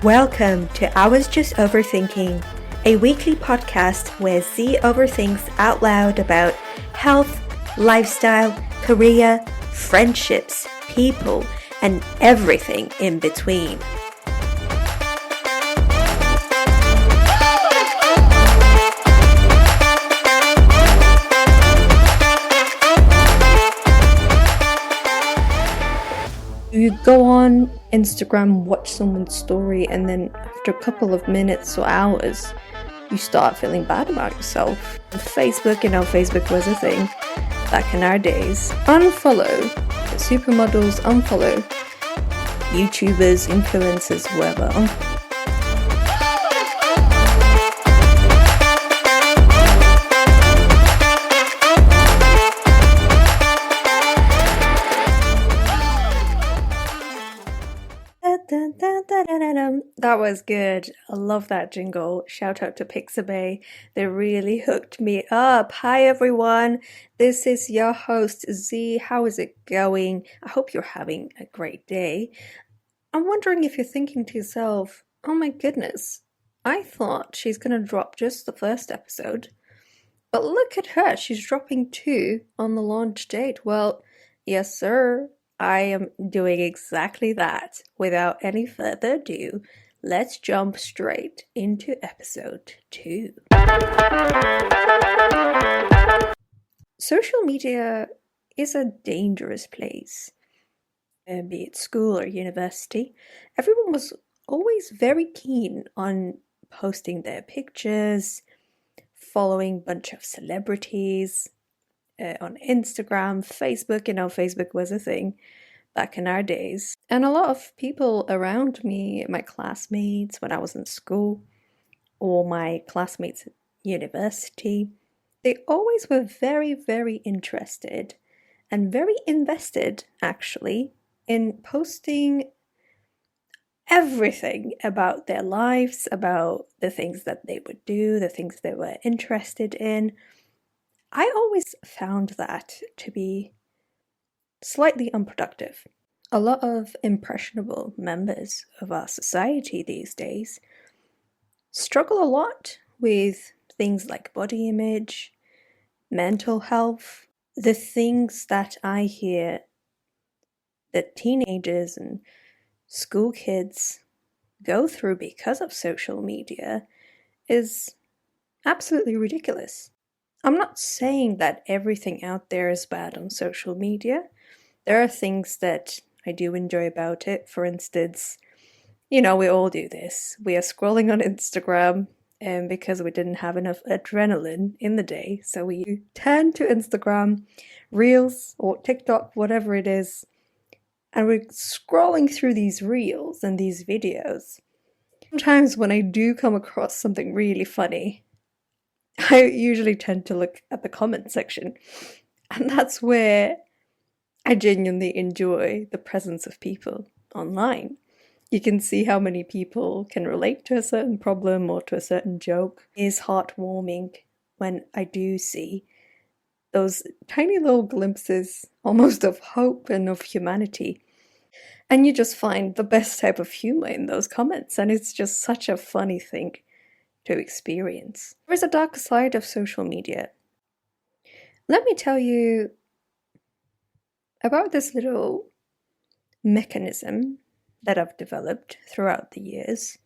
Welcome to I Was Just Overthinking, a weekly podcast where Z overthinks out loud about health, lifestyle, career, friendships, people, and everything in between. You go on Instagram, watch someone's story, and then after a couple of minutes or hours, you start feeling bad about yourself. Facebook, Facebook was a thing back in our days. Unfollow the supermodels, unfollow YouTubers, influencers, whoever. That was good. I love that jingle. Shout out to Pixabay. They really hooked me up. Hi everyone. This is your host Z. How is it going? I hope you're having a great day. I'm wondering if you're thinking to yourself, oh my goodness, I thought she's going to drop just the first episode. But look at her. She's dropping 2 on the launch date. Well, yes sir. I am doing exactly that. Without any further ado, let's jump straight into episode 2. Social media is a dangerous place. Be it school or university, everyone was always very keen on posting their pictures, following a bunch of celebrities, on Instagram, Facebook. Facebook was a thing back in our days. And a lot of people around me, my classmates when I was in school, or my classmates at university, they always were very, very interested and very invested, actually, in posting everything about their lives, about the things that they would do, the things they were interested in. I always found that to be slightly unproductive. A lot of impressionable members of our society these days struggle a lot with things like body image, mental health, the things that I hear that teenagers and school kids go through because of social media is absolutely ridiculous. I'm not saying that everything out there is bad on social media. There are things that I do enjoy about it. For instance, we all do this. We are scrolling on Instagram because we didn't have enough adrenaline in the day. So we turn to Instagram, Reels or TikTok, whatever it is. And we're scrolling through these Reels and these videos. Sometimes when I do come across something really funny, I usually tend to look at the comment section, and that's where I genuinely enjoy the presence of people online. You can see how many people can relate to a certain problem or to a certain joke. It is heartwarming when I do see those tiny little glimpses almost of hope and of humanity. And you just find the best type of humor in those comments, and it's just such a funny thing to experience. There is a dark side of social media. Let me tell you about this little mechanism that I've developed throughout the years,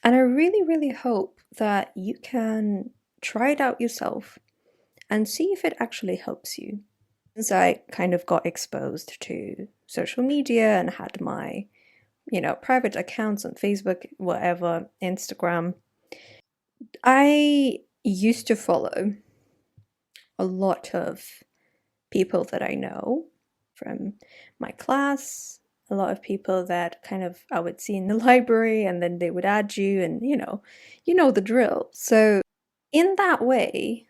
and I really, really hope that you can try it out yourself and see if it actually helps you. Since I kind of got exposed to social media and had my, private accounts on Facebook, whatever, Instagram, I used to follow a lot of people that I know from my class, a lot of people that I would see in the library, and then they would add you, and you know the drill. So in that way,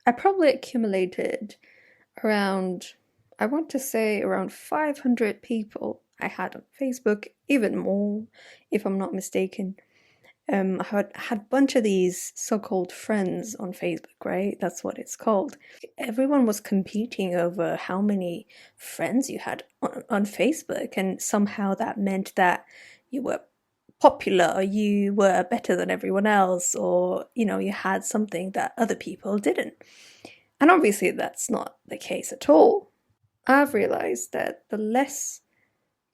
I probably accumulated around 500 people I had on Facebook, even more, if I'm not mistaken. I had a bunch of these so-called friends on Facebook, right? That's what it's called. Everyone was competing over how many friends you had on Facebook, and somehow that meant that you were popular, or you were better than everyone else, or you had something that other people didn't. And obviously that's not the case at all. I've realized that the less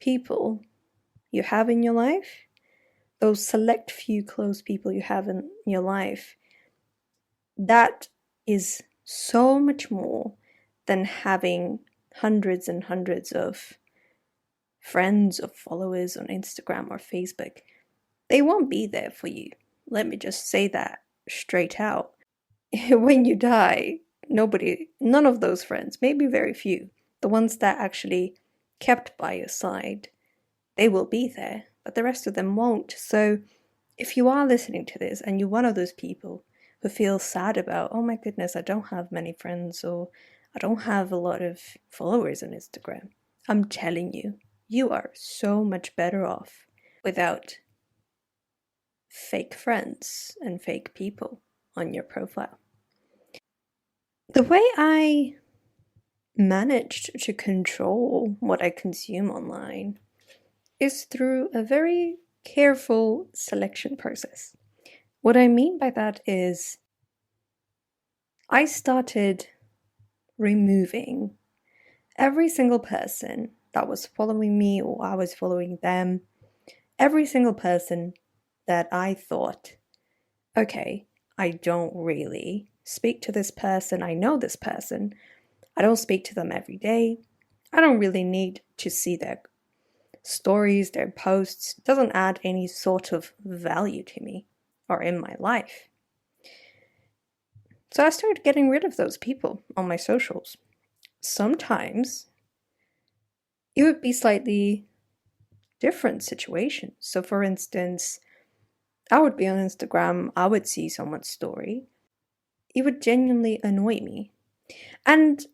people you have in your life, those select few close people you have in your life, that is so much more than having hundreds and hundreds of friends or followers on Instagram or Facebook. They won't be there for you. Let me just say that straight out. When you die, none of those friends, maybe very few, the ones that actually kept by your side, they will be there, but the rest of them won't. So if you are listening to this and you're one of those people who feels sad about, oh my goodness, I don't have many friends, or I don't have a lot of followers on Instagram, I'm telling you, you are so much better off without fake friends and fake people on your profile. The way I managed to control what I consume online is through a very careful selection process. What I mean by that is I started removing every single person that was following me or I was following them, every single person that I thought, okay, I don't really speak to this person, I know this person, I don't speak to them every day, I don't really need to see their stories, their posts, it doesn't add any sort of value to me or in my life. So I started getting rid of those people on my socials. Sometimes it would be slightly different situations. So for instance, I would be on Instagram, I would see someone's story. It would genuinely annoy me. And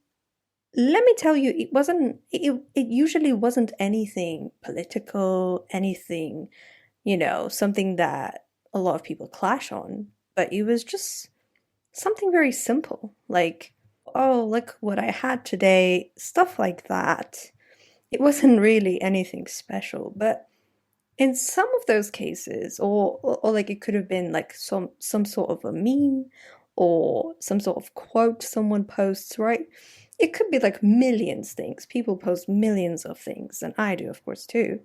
let me tell you, it usually wasn't anything political, anything, something that a lot of people clash on, but it was just something very simple, like, oh, look what I had today, stuff like that. It wasn't really anything special, but in some of those cases, or like it could have been like some sort of a meme or some sort of quote someone posts, right? It could be like millions things. People post millions of things, and I do, of course, too.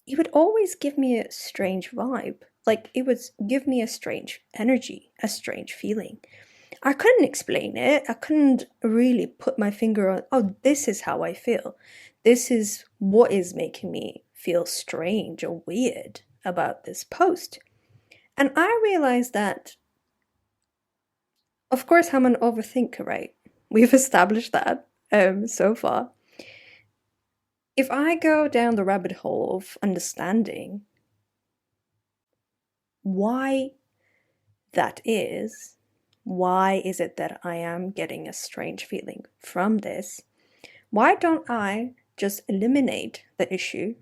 It would always give me a strange vibe. Like it would give me a strange energy, a strange feeling. I couldn't explain it. I couldn't really put my finger on, oh, this is how I feel. This is what is making me feel strange or weird about this post. And I realized that, of course, I'm an overthinker, right? We've established that so far. If I go down the rabbit hole of understanding why that is, why is it that I am getting a strange feeling from this? Why don't I just eliminate the issue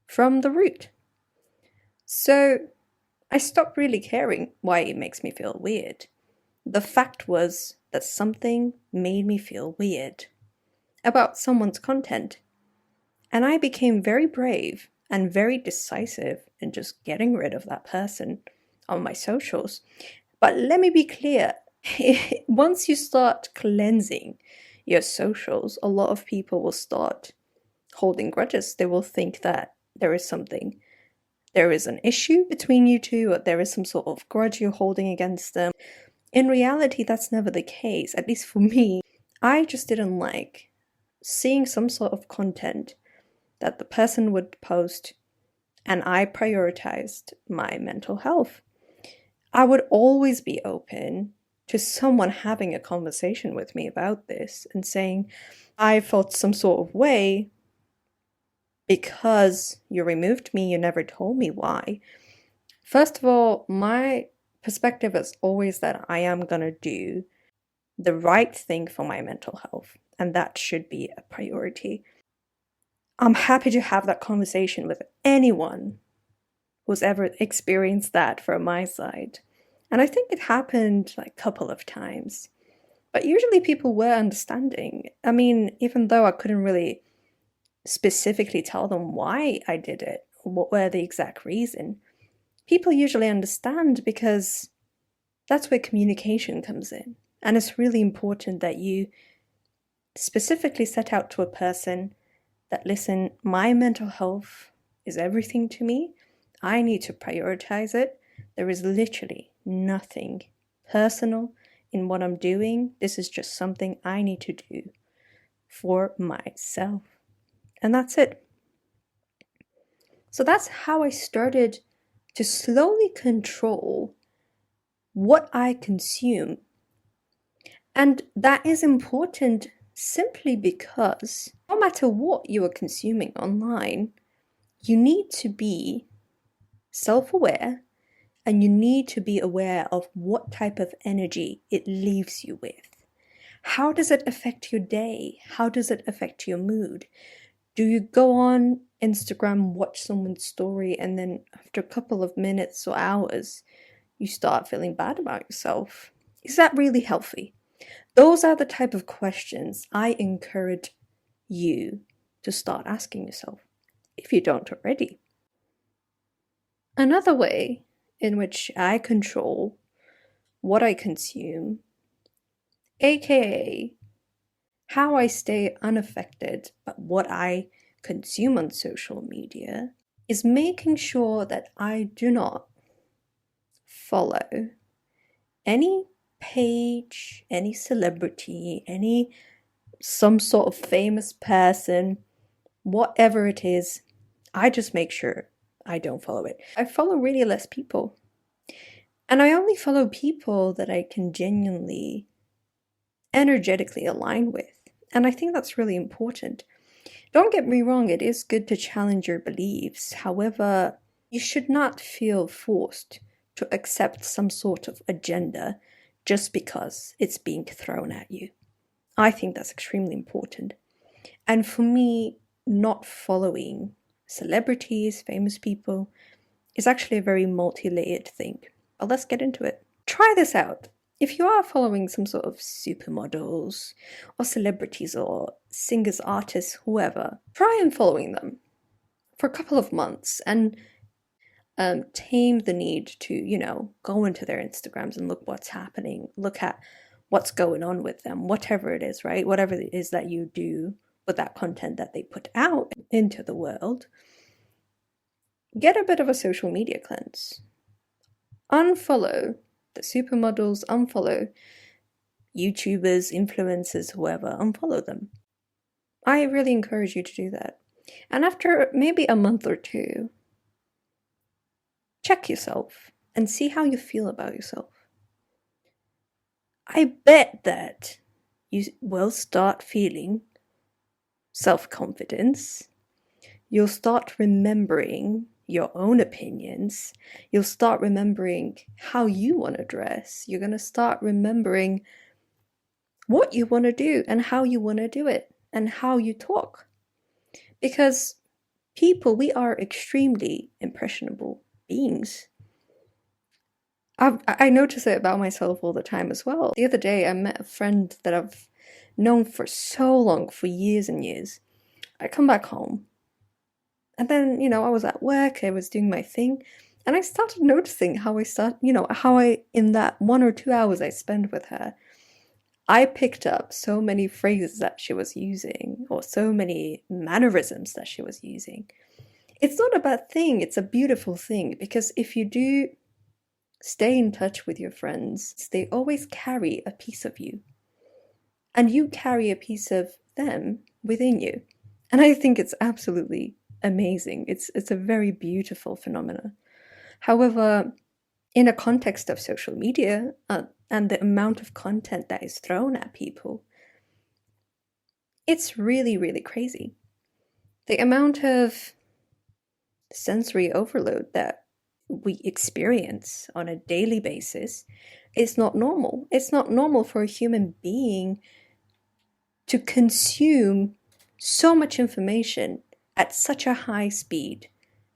from the root? So I stopped really caring why it makes me feel weird. The fact was that something made me feel weird about someone's content. And I became very brave and very decisive in just getting rid of that person on my socials. But let me be clear, once you start cleansing your socials, a lot of people will start holding grudges. They will think that there is an issue between you two, or there is some sort of grudge you're holding against them. In reality, that's never the case, at least for me. I just didn't like seeing some sort of content that the person would post, and I prioritized my mental health. I would always be open to someone having a conversation with me about this and saying, I felt some sort of way because you removed me, you never told me why. First of all, my perspective is always that I am gonna do the right thing for my mental health, and that should be a priority. I'm happy to have that conversation with anyone who's ever experienced that from my side. And I think it happened like a couple of times. But usually people were understanding. I mean, even though I couldn't really specifically tell them why I did it, or what were the exact reason, people usually understand because that's where communication comes in. And it's really important that you specifically set out to a person that, listen, my mental health is everything to me. I need to prioritize it. There is literally nothing personal in what I'm doing. This is just something I need to do for myself. And that's it. So that's how I started to slowly control what I consume. And that is important simply because no matter what you are consuming online, you need to be self-aware and you need to be aware of what type of energy it leaves you with. How does it affect your day? How does it affect your mood? Do you go on Instagram, watch someone's story, and then after a couple of minutes or hours, you start feeling bad about yourself? Is that really healthy? Those are the type of questions I encourage you to start asking yourself, if you don't already. Another way in which I control what I consume, aka how I stay unaffected by what I consume on social media, is making sure that I do not follow any page, any celebrity, some sort of famous person, whatever it is. I just make sure I don't follow it. I follow really less people. And I only follow people that I can genuinely, energetically align with. And I think that's really important. Don't get me wrong, it is good to challenge your beliefs. However, you should not feel forced to accept some sort of agenda just because it's being thrown at you. I think that's extremely important. And for me, not following celebrities, famous people, is actually a very multi-layered thing. But let's get into it. Try this out. If you are following some sort of supermodels or celebrities or singers, artists, whoever, try and following them for a couple of months and tame the need to, go into their Instagrams and look what's happening, look at what's going on with them, whatever it is, right? Whatever it is that you do with that content that they put out into the world. Get a bit of a social media cleanse. Unfollow the supermodels, unfollow YouTubers, influencers, whoever, unfollow them. I really encourage you to do that. And after maybe a month or two, check yourself and see how you feel about yourself. I bet that you will start feeling self-confidence. You'll start remembering your own opinions. You'll start remembering how you want to dress. You're going to start remembering what you want to do and how you want to do it and how you talk. Because people, we are extremely impressionable beings. I notice it about myself all the time as well. The other day, I met a friend that I've known for so long, for years and years. I come back home. And then, I was at work, I was doing my thing, and I started noticing how in that 1 or 2 hours I spent with her, I picked up so many phrases that she was using, or so many mannerisms that she was using. It's not a bad thing, it's a beautiful thing, because if you do stay in touch with your friends, they always carry a piece of you. And you carry a piece of them within you. And I think it's absolutely amazing. It's a very beautiful phenomenon. However, in a context of social media and the amount of content that is thrown at people, it's really, really crazy. The amount of sensory overload that we experience on a daily basis is not normal. It's not normal for a human being to consume so much information at such a high speed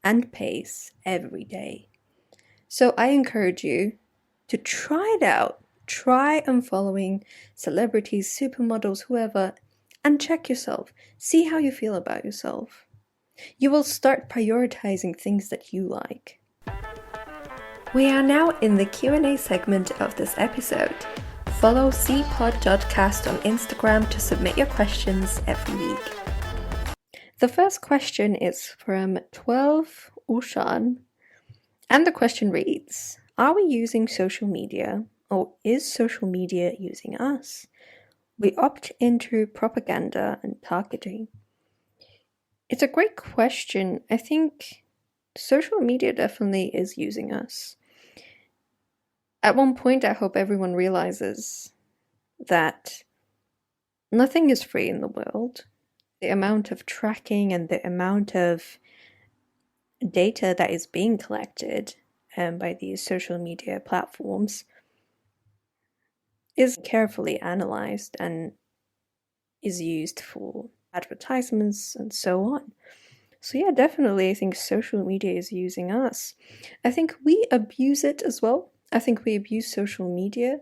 and pace every day. So I encourage you to try it out. Try unfollowing celebrities, supermodels, whoever, and check yourself. See how you feel about yourself. You will start prioritizing things that you like. We are now in the Q&A segment of this episode. Follow cpod.cast on Instagram to submit your questions every week. The first question is from 12 Ushan, and the question reads, are we using social media, or is social media using us? We opt into propaganda and targeting. It's a great question. I think social media definitely is using us. At one point, I hope everyone realizes that nothing is free in the world. The amount of tracking and the amount of data that is being collected by these social media platforms is carefully analyzed and is used for advertisements and so on. So yeah, definitely I think social media is using us. I think we abuse it as well. I think we abuse social media.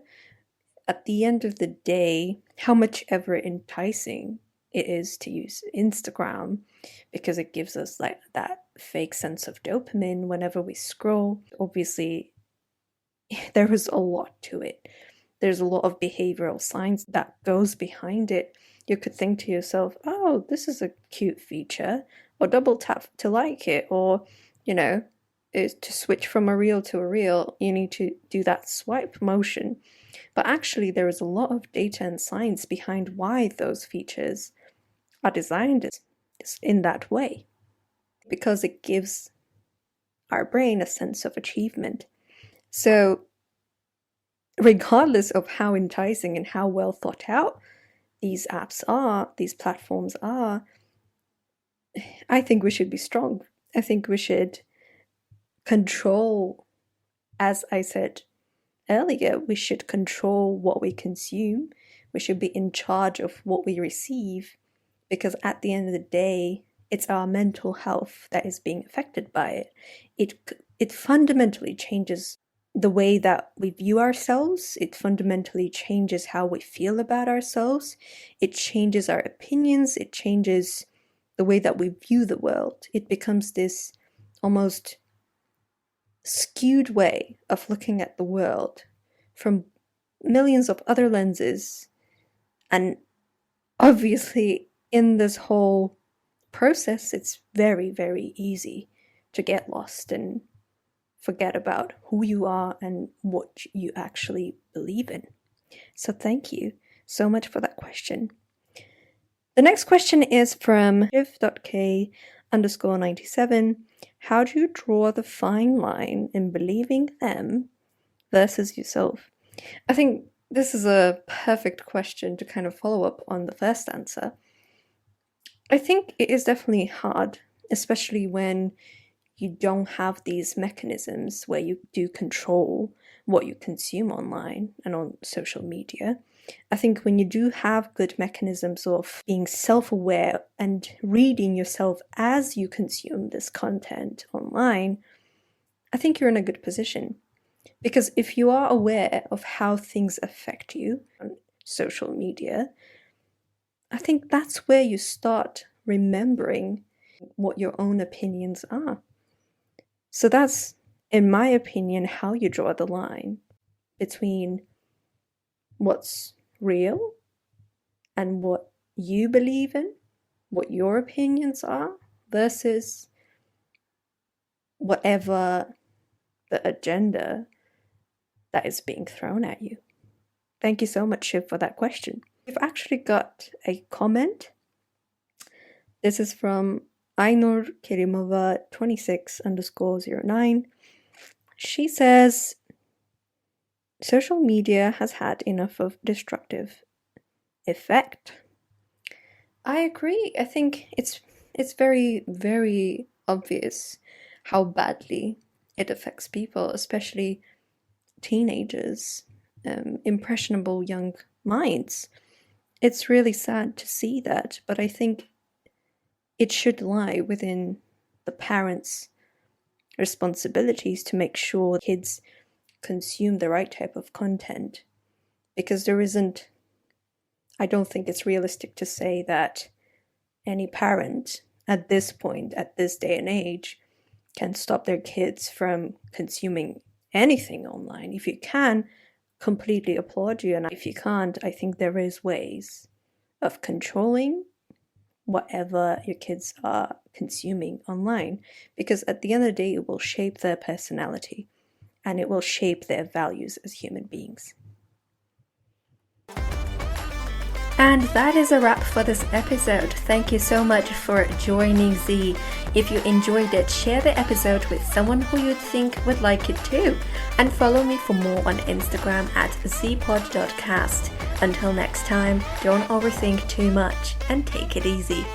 At the end of the day, how much ever enticing it is to use Instagram because it gives us like that fake sense of dopamine whenever we scroll. Obviously, there is a lot to it. There's a lot of behavioral science that goes behind it. You could think to yourself, oh, this is a cute feature, or double tap to like it, or, to switch from a reel to a reel, you need to do that swipe motion. But actually, there is a lot of data and science behind why those features are designed in that way, because it gives our brain a sense of achievement. So regardless of how enticing and how well thought out these apps are, these platforms are, I think we should be strong. I think we should control, as I said earlier, we should control what we consume. We should be in charge of what we receive, because at the end of the day, it's our mental health that is being affected by it. It fundamentally changes the way that we view ourselves. It fundamentally changes how we feel about ourselves. It changes our opinions. It changes the way that we view the world. It becomes this almost skewed way of looking at the world from millions of other lenses. And obviously, in this whole process, it's very, very easy to get lost and forget about who you are and what you actually believe in. So thank you so much for that question. The next question is from shiv.k_97. How do you draw the fine line in believing them versus yourself? I think this is a perfect question to kind of follow up on the first answer. I think it is definitely hard, especially when you don't have these mechanisms where you do control what you consume online and on social media. I think when you do have good mechanisms of being self-aware and reading yourself as you consume this content online, I think you're in a good position. Because if you are aware of how things affect you on social media, I think that's where you start remembering what your own opinions are. So that's, in my opinion, how you draw the line between what's real and what you believe in, what your opinions are, versus whatever the agenda that is being thrown at you. Thank you so much, Shiv, for that question. We've actually got a comment. This is from Ainur Kerimova 26_09. She says, social media has had enough of destructive effect. I agree. I think it's very, very obvious how badly it affects people, especially teenagers, impressionable young minds. It's really sad to see that, but I think it should lie within the parents' responsibilities to make sure kids consume the right type of content. Because I don't think it's realistic to say that any parent at this point, at this day and age, can stop their kids from consuming anything online. If you can, completely applaud you. And if you can't, I think there is ways of controlling whatever your kids are consuming online. Because at the end of the day, it will shape their personality and it will shape their values as human beings. And that is a wrap for this episode. Thank you so much for joining Z. If you enjoyed it, share the episode with someone who you think would like it too. And follow me for more on Instagram at zpod.cast. Until next time, don't overthink too much and take it easy.